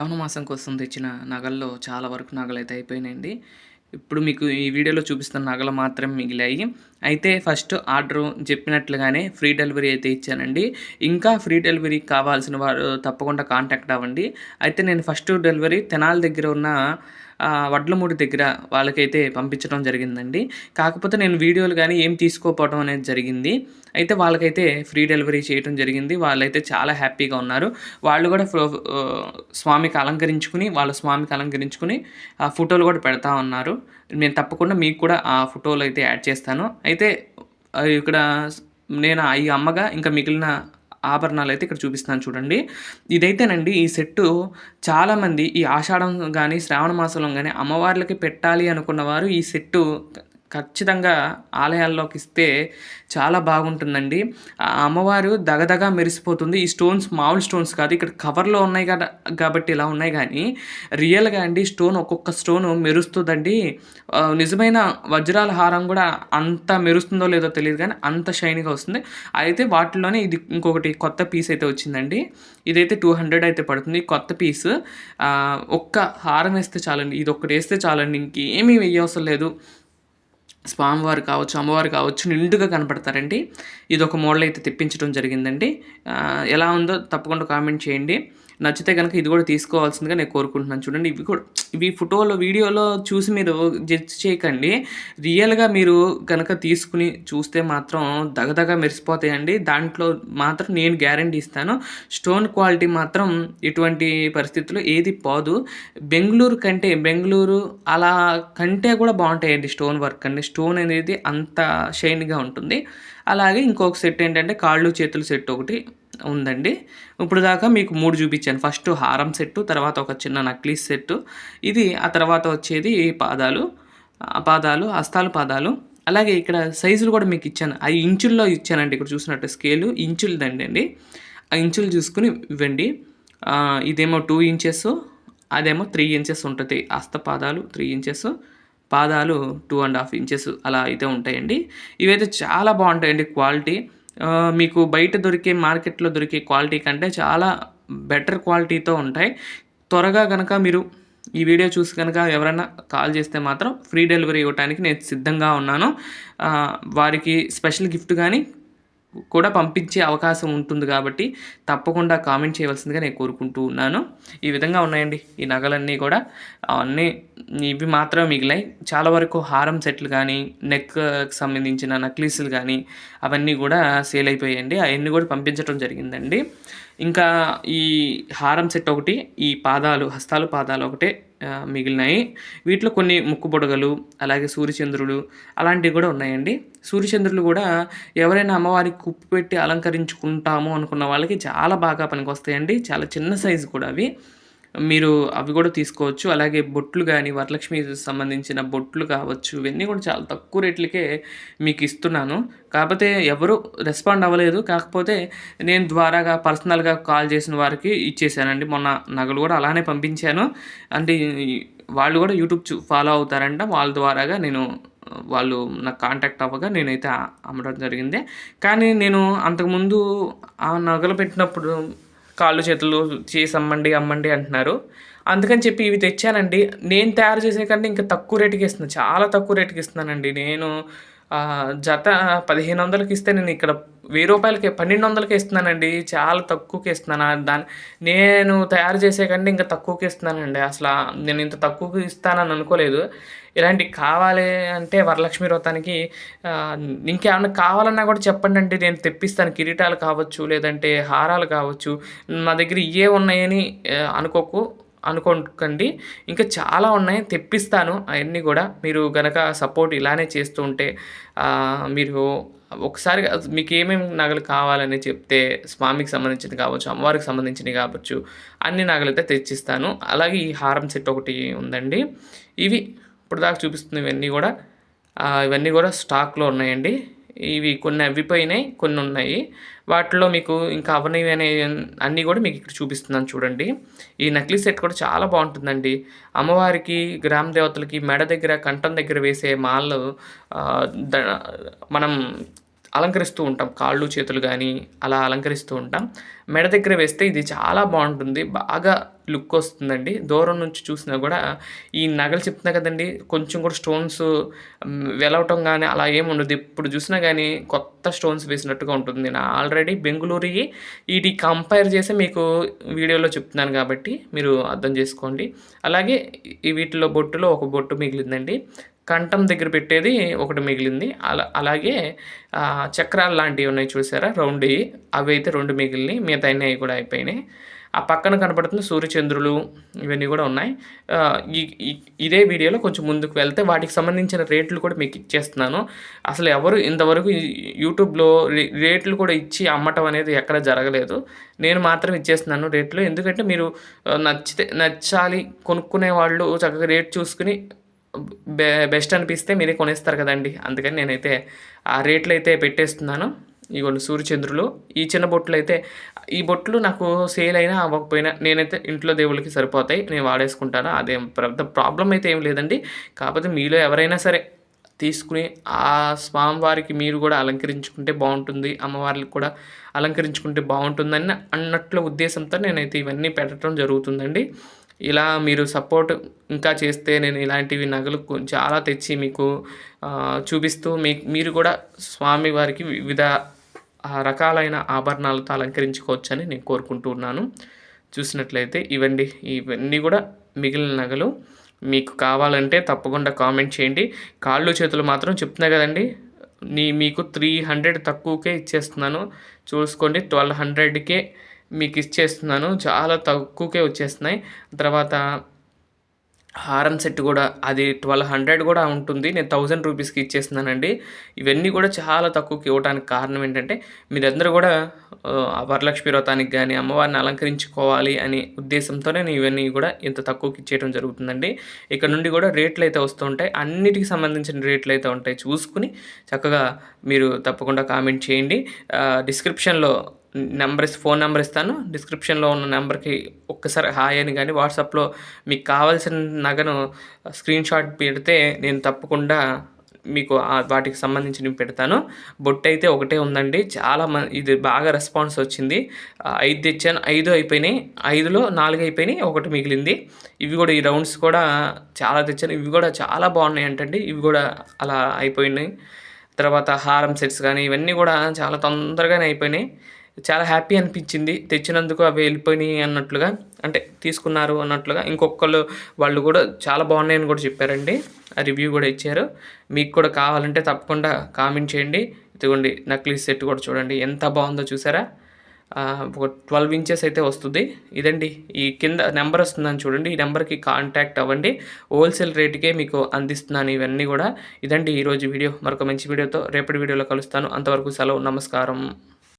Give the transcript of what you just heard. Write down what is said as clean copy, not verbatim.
శ్రావణ మాసం కోసం తెచ్చిన నగల్లో చాలా వరకు నగలైతే అయిపోయినాయండి. ఇప్పుడు మీకు ఈ వీడియోలో చూపిస్తున్న నగలు మాత్రమే మిగిలాయి. అయితే ఫస్ట్ ఆర్డరు చెప్పినట్లుగానే ఫ్రీ డెలివరీ అయితే ఇచ్చానండి. ఇంకా ఫ్రీ డెలివరీ కావాల్సిన వారు తప్పకుండా కాంటాక్ట్ అవ్వండి. అయితే నేను ఫస్ట్ డెలివరీ తెనాలి దగ్గర ఉన్న వడ్లమూడి దగ్గర వాళ్ళకైతే పంపించడం జరిగిందండి. కాకపోతే నేను వీడియోలు గానీ ఏం తీసుకోకపోవడం అనేది జరిగింది. అయితే వాళ్ళకైతే ఫ్రీ డెలివరీ చేయటం జరిగింది. వాళ్ళైతే చాలా హ్యాపీగా ఉన్నారు. వాళ్ళు కూడా స్వామికి అలంకరించుకుని ఆ ఫోటోలు కూడా పెడతా ఉన్నారు. నేను తప్పకుండా మీకు కూడా ఆ ఫోటోలు అయితే యాడ్ చేస్తాను. అయితే ఇక్కడ నేను ఈ అమ్మగా ఇంకా మిగిలిన ఆభరణాలైతే ఇక్కడ చూపిస్తున్నాను చూడండి. ఇదైతేనండి ఈ సెట్టు చాలామంది ఈ ఆషాఢం గానీ, శ్రావణ మాసంలో గానీ అమ్మవార్లకి పెట్టాలి అనుకున్నవారు ఈ సెట్టు ఖచ్చితంగా ఆలయాల్లోకి ఇస్తే చాలా బాగుంటుందండి. ఆ అమ్మవారు దగదగా మెరిసిపోతుంది. ఈ స్టోన్స్ మామూలు స్టోన్స్ కాదు. ఇక్కడ కవర్‌లో ఉన్నాయి కాబట్టి ఇలా ఉన్నాయి గానీ, రియల్‌గా అండి స్టోన్ ఒక్కొక్క స్టోను మెరుస్తదండి. నిజమైన వజ్రాల హారం గూడా అంత మెరుస్తుందో లేదో తెలీదు గానీ, అంత షైనీగా వస్తుంది. అయితే వాటిలోనే ఇది ఇంకొకటి కొత్త పీస్ అయితే వచ్చిందండి. ఇదైతే 200 అయితే పడుతుంది. కొత్త పీస్. ఒక్క హారం ఏస్తే చాలండి. ఇదొక్కటేస్తే చాలండి. ఇంకేమీ వెయ్యవసరం లేదు. స్వామివారు కావచ్చు, అమ్మవారు కావచ్చు నిండుగా కనపడతారండి. ఇదొక మోడల్ అయితే తెప్పించడం జరిగిందండి. ఎలా ఉందో తప్పకుండా కామెంట్ చేయండి. నచ్చితే గనుక ఇది కూడా తీసుకోవాల్సిందిగా నేను కోరుకుంటున్నాను. చూడండి ఇవి ఫోటోలో, వీడియోలో చూసి మీరు జడ్జ్ చేయకండి. రియల్‌గా మీరు గనక తీసుకుని చూస్తే మాత్రం దగదగ మెరిసిపోతాయండి. దాంట్లో మాత్రం నేను గ్యారంటీ ఇస్తాను. స్టోన్ క్వాలిటీ మాత్రం ఎటువంటి పరిస్థితుల్లో ఏది పోదు. బెంగుళూరు అలా కంటే కూడా బాగుంటాయండి స్టోన్ వర్క్ అండి. స్టోన్ అనేది అంత షైన్‌గా ఉంటుంది. అలాగే ఇంకొక సెట్ ఏంటంటే కాళ్ళు, చేతులు సెట్ ఒకటి ఉందండి. ఇప్పుడు దాకా మీకు 3 చూపించాను. ఫస్ట్ హారం సెట్టు, తర్వాత ఒక చిన్న నక్లీస్ సెట్టు. ఆ తర్వాత వచ్చేది పాదాలు, హస్తాలు, పాదాలు. అలాగే ఇక్కడ సైజులు కూడా మీకు ఇచ్చాను. అవి ఇంచుల్లో ఇచ్చానండి. ఇక్కడ చూసినట్టు స్కేలు ఇంచులదండి. ఆ ఇంచులు చూసుకొని ఇవ్వండి. ఇదేమో 2 ఇంచెస్, అదేమో 3 ఇంచెస్ ఉంటుంది. పాదాలు 3 ఇంచెస్, పాదాలు 2.5 ఇంచెస్ అలా అయితే ఉంటాయండి. ఇవైతే చాలా బాగుంటాయండి క్వాలిటీ. మీకు బయట మార్కెట్‌లో దొరికే క్వాలిటీ కంటే చాలా బెటర్ క్వాలిటీతో ఉంటాయి. త్వరగా గనక మీరు ఈ వీడియో చూసి గనక ఎవరైనా కాల్ చేస్తే మాత్రం ఫ్రీ డెలివరీ ఇవ్వటానికి నేను సిద్ధంగా ఉన్నాను. వారికి స్పెషల్ గిఫ్ట్ గానీ కూడా పంపించే అవకాశం ఉంటుంది కాబట్టి తప్పకుండా కామెంట్ చేయవలసిందిగా నేను కోరుకుంటూ ఉన్నాను. ఈ విధంగా ఉన్నాయండి ఈ నగలన్నీ కూడా. ఇవి మాత్రమే మిగిలాయి. చాలా వరకు హారం సెట్లు కానీ, నెక్‌కి సంబంధించిన నక్లీసులు కానీ అవన్నీ కూడా సేల్ అయిపోయాయండి. అవన్నీ కూడా పంపించడం జరిగిందండి. ఇంకా ఈ హారం సెట్ ఒకటి, ఈ హస్తాలు, పాదాలు ఒకటే మిగిలినాయి. వీటిలో కొన్ని ముక్కు బుడగలు, అలాగే సూర్యచంద్రులు అలాంటివి కూడా ఉన్నాయండి. సూర్యచంద్రులు కూడా ఎవరైనా అమ్మవారికి కుప్పు పెట్టి అలంకరించుకుంటాము అనుకున్న వాళ్ళకి చాలా బాగా పనికొస్తాయండి. చాలా చిన్న సైజు కూడా అవి. మీరు అవి కూడా తీసుకోవచ్చు. అలాగే బొట్లు కానీ, వరలక్ష్మికి సంబంధించిన బొట్లు కావచ్చు, ఇవన్నీ కూడా చాలా తక్కువ రేట్లకే మీకు ఇస్తున్నాను. కాకపోతే ఎవరు రెస్పాండ్ అవ్వలేదు. కాకపోతే నేను పర్సనల్‌గా కాల్ చేసిన వారికి ఇచ్చేసానండి. మొన్న నగలు కూడా అలానే పంపించాను. అంటే వాళ్ళు కూడా యూట్యూబ్ ఫాలో అవుతారంట. వాళ్ళ ద్వారాగా వాళ్ళు నాకు కాంటాక్ట్ అవ్వగా నేనైతే అమ్మడం జరిగింది. కానీ నేను అంతకుముందు ఆ నగలు పెట్టినప్పుడు కాళ్ళు, చేతులు చేసి అమ్మండి అంటున్నారు. అందుకని చెప్పి ఇవి తెచ్చానండి. నేను తయారు చేసే కంటే ఇంకా తక్కువ రేటుకి ఇస్తున్నాను. చాలా తక్కువ రేటుకి ఇస్తున్నానండి. నేను జత 1500కి ఇస్తే నేను ఇక్కడ రూ. 1000కే 1200కే ఇస్తున్నానండి. చాలా తక్కువకి ఇస్తున్నాను. నేను తయారు చేసే కంటే ఇంకా తక్కువకి ఇస్తున్నానండి. నేను ఇంత తక్కువకి ఇస్తానని అనుకోలేదు. ఇలాంటివి కావాలి అంటే వరలక్ష్మి వ్రతానికి ఇంకేమన్నా కావాలన్నా కూడా చెప్పండండి. నేను తెప్పిస్తాను. కిరీటాలు కావచ్చు, లేదంటే హారాలు కావచ్చు. నా దగ్గర ఇవే ఉన్నాయని అనుకోకండి. ఇంకా చాలా ఉన్నాయి, తెప్పిస్తాను. అవన్నీ కూడా మీరు గనక సపోర్ట్ ఇలానే చేస్తూ ఉంటే మీరు ఒకసారి మీకు ఏమేమి నగలు కావాలని చెప్తే స్వామికి సంబంధించినవి కావచ్చు, అమ్మవారికి సంబంధించినవి కావచ్చు, అన్ని నగలైతే తెచ్చిస్తాను. అలాగే ఈ హారం సెట్ ఒకటి ఉందండి. ఇప్పుడు దాకా ఇవన్నీ కూడా స్టాక్లో ఉన్నాయండి. ఇవి కొన్ని అవ్విపోయినాయి, కొన్ని ఉన్నాయి. వాటిలో మీకు ఇంకా అవనివి అన్నీ కూడా మీకు ఇక్కడ చూపిస్తున్నాను చూడండి. ఈ నక్లీస్ సెట్ కూడా చాలా బాగుంటుందండి. అమ్మవారికి, గ్రామ దేవతలకి మెడ దగ్గర, కంఠం దగ్గర వేసే మాలలు మనం అలంకరిస్తూ ఉంటాం. కాళ్ళు, చేతులు కానీ అలా అలంకరిస్తూ ఉంటాం. మెడ దగ్గర వేస్తే ఇది చాలా బాగుంటుంది. బాగా లుక్ వస్తుందండి. దూరం నుంచి చూసినా కూడా ఈ నగలు చెప్తున్నా కదండీ! కొంచెం కూడా స్టోన్స్ వెలవటం గాని అలా ఏముండదు. ఎప్పుడు చూసినా గానీ కొత్త స్టోన్స్ వేసినట్టుగా ఉంటుంది. నేను ఆల్రెడీ బెంగుళూరుయి ఈటికి కంపేర్ చేసి మీకు వీడియోలో చెప్తున్నాను కాబట్టి మీరు అర్థం చేసుకోండి. అలాగే ఈ వీటిలో బొట్టులో ఒక బొట్టు మిగిలిందండి. కంఠం దగ్గర పెట్టేది ఒకటి మిగిలింది. అలాగే చక్రాలు లాంటివి ఉన్నాయి చూసారా రౌండ్‌యి, అవైతే 2 మిగిలినయి. మిగతాయన్నీ కూడా అయిపోయినాయి. ఆ పక్కన కనపడుతుంది సూర్యచంద్రులు ఇవన్నీ కూడా ఉన్నాయి. ఈ ఈ ఇదే వీడియోలో కొంచెం ముందుకు వెళ్తే వాటికి సంబంధించిన రేట్లు కూడా మీకు ఇచ్చేస్తున్నాను. అసలు ఎవరు ఇంతవరకు యూట్యూబ్‌లో రేట్లు కూడా ఇచ్చి అమ్మటం అనేది ఎక్కడ జరగలేదు. నేను మాత్రం ఇచ్చేస్తున్నాను రేట్లు. ఎందుకంటే మీరు నచ్చాలి కొనుక్కునే వాళ్ళు చక్కగా రేట్ చూసుకొని బెస్ట్ అనిపిస్తే మీరే కొనేస్తారు కదండీ! అందుకని నేనైతే ఆ రేట్లయితే పెట్టేస్తున్నాను. ఇగోండి సూర్యచంద్రులు. ఈ చిన్న బొట్లయితే ఈ బొట్లు నాకు సేల్ అయినా అవ్వకపోయినా నేనైతే ఇంట్లో దేవుళ్ళకి సరిపోతాయి. నేను వాడేసుకుంటాను. అదేం పెద్ద ప్రాబ్లమ్ అయితే ఏం లేదండి. కాకపోతే మీలో ఎవరైనా సరే తీసుకొని ఆ స్వామివారికి మీరు కూడా అలంకరించుకుంటే బావుంటుంది. అమ్మవార్లకి కూడా అలంకరించుకుంటే బావుంటుందని అన్నట్లు ఉద్దేశంతో నేనైతే ఇవన్నీ పెట్టడం జరుగుతుందండి. ఇలా మీరు సపోర్ట్ ఇంకా చేస్తే నేను ఇలాంటివి నగలు చాలా తెచ్చి మీకు చూపిస్తూ మీరు కూడా స్వామివారికి వివిధ రకాలైన ఆభరణాలతో అలంకరించుకోవచ్చని నేను కోరుకుంటూ ఉన్నాను. చూసినట్లయితే ఇవన్నీ కూడా మిగిలిన నగలు. మీకు కావాలంటే తప్పకుండా కామెంట్ చేయండి. కాళ్ళు చేతులు మాత్రం చెప్తున్నా కదండీ! మీకు 300 తక్కువకే ఇచ్చేస్తున్నాను. చూసుకోండి 1200కే మీకు ఇచ్చేస్తున్నాను. చాలా తక్కువకే వచ్చేస్తున్నాయి. తర్వాత హారం సెట్ కూడా అది 1200 కూడా ఉంటుంది. నేను 1000 రూపీస్‌కి ఇచ్చేస్తున్నానండి. ఇవన్నీ కూడా చాలా తక్కువకి ఇవ్వడానికి కారణం ఏంటంటే మీరందరూ కూడా వరలక్ష్మి వ్రతానికి గానీ, అమ్మవారిని అలంకరించుకోవాలి అనే ఉద్దేశంతోనే నేను ఇవన్నీ కూడా ఇంత తక్కువకి ఇచ్చేయడం జరుగుతుందండి. ఇక్కడ నుండి కూడా రేట్లయితే వస్తూ ఉంటాయి. అన్నిటికి సంబంధించిన రేట్లయితే ఉంటాయి. చూసుకొని చక్కగా మీరు తప్పకుండా కామెంట్ చేయండి. డిస్క్రిప్షన్‌లో ఫోన్ నెంబర్ ఇస్తాను. డిస్క్రిప్షన్‌లో ఉన్న నెంబర్‌కి ఒక్కసారి హాయ్ అని గాని, వాట్సాప్‌లో మీకు కావాల్సిన నగను స్క్రీన్‌షాట్ పెడితే నేను తప్పకుండా మీకు వాటికి సంబంధించినవి పెడతాను. బొట్టయితే ఒకటే ఉందండి. ఇది బాగా రెస్పాన్స్ వచ్చింది. 5 తెచ్చాను. 5 అయిపోయినాయి. 5లో 4 అయిపోయినాయి. ఒకటి మిగిలింది. ఇవి కూడా ఈ రౌండ్స్ కూడా చాలా తెచ్చాను. ఇవి కూడా చాలా బాగున్నాయంటండి. ఇవి కూడా అలా అయిపోయినాయి. తర్వాత హారం సెట్స్ కానీ ఇవన్నీ కూడా చాలా తొందరగానే అయిపోయినాయి. చాలా హ్యాపీ అనిపించింది. తెచ్చినందుకు అవి వెళ్ళిపోయినాయి అన్నట్లుగా, అంటే తీసుకున్నారు అన్నట్లుగా. ఇంకొకళ్ళు వాళ్ళు కూడా చాలా బాగున్నాయని కూడా చెప్పారండి. ఆ రివ్యూ కూడా ఇచ్చారు. మీకు కూడా కావాలంటే తప్పకుండా కామెంట్ చేయండి. ఇదిగోండి నక్లీస్ సెట్ కూడా చూడండి ఎంత బాగుందో చూసారా? ఒక 12 ఇంచెస్ అయితే వస్తుంది. ఇదండి ఈ కింద నెంబర్ వస్తుందని చూడండి. ఈ నెంబర్‌కి కాంటాక్ట్ అవ్వండి. హోల్సేల్ రేట్‌కే మీకు అందిస్తున్నాను ఇవన్నీ కూడా. ఇదండి ఈరోజు వీడియో. మరొక మంచి వీడియోతో రేపటి వీడియోలో కలుస్తాను. అంతవరకు సెలవు. నమస్కారం.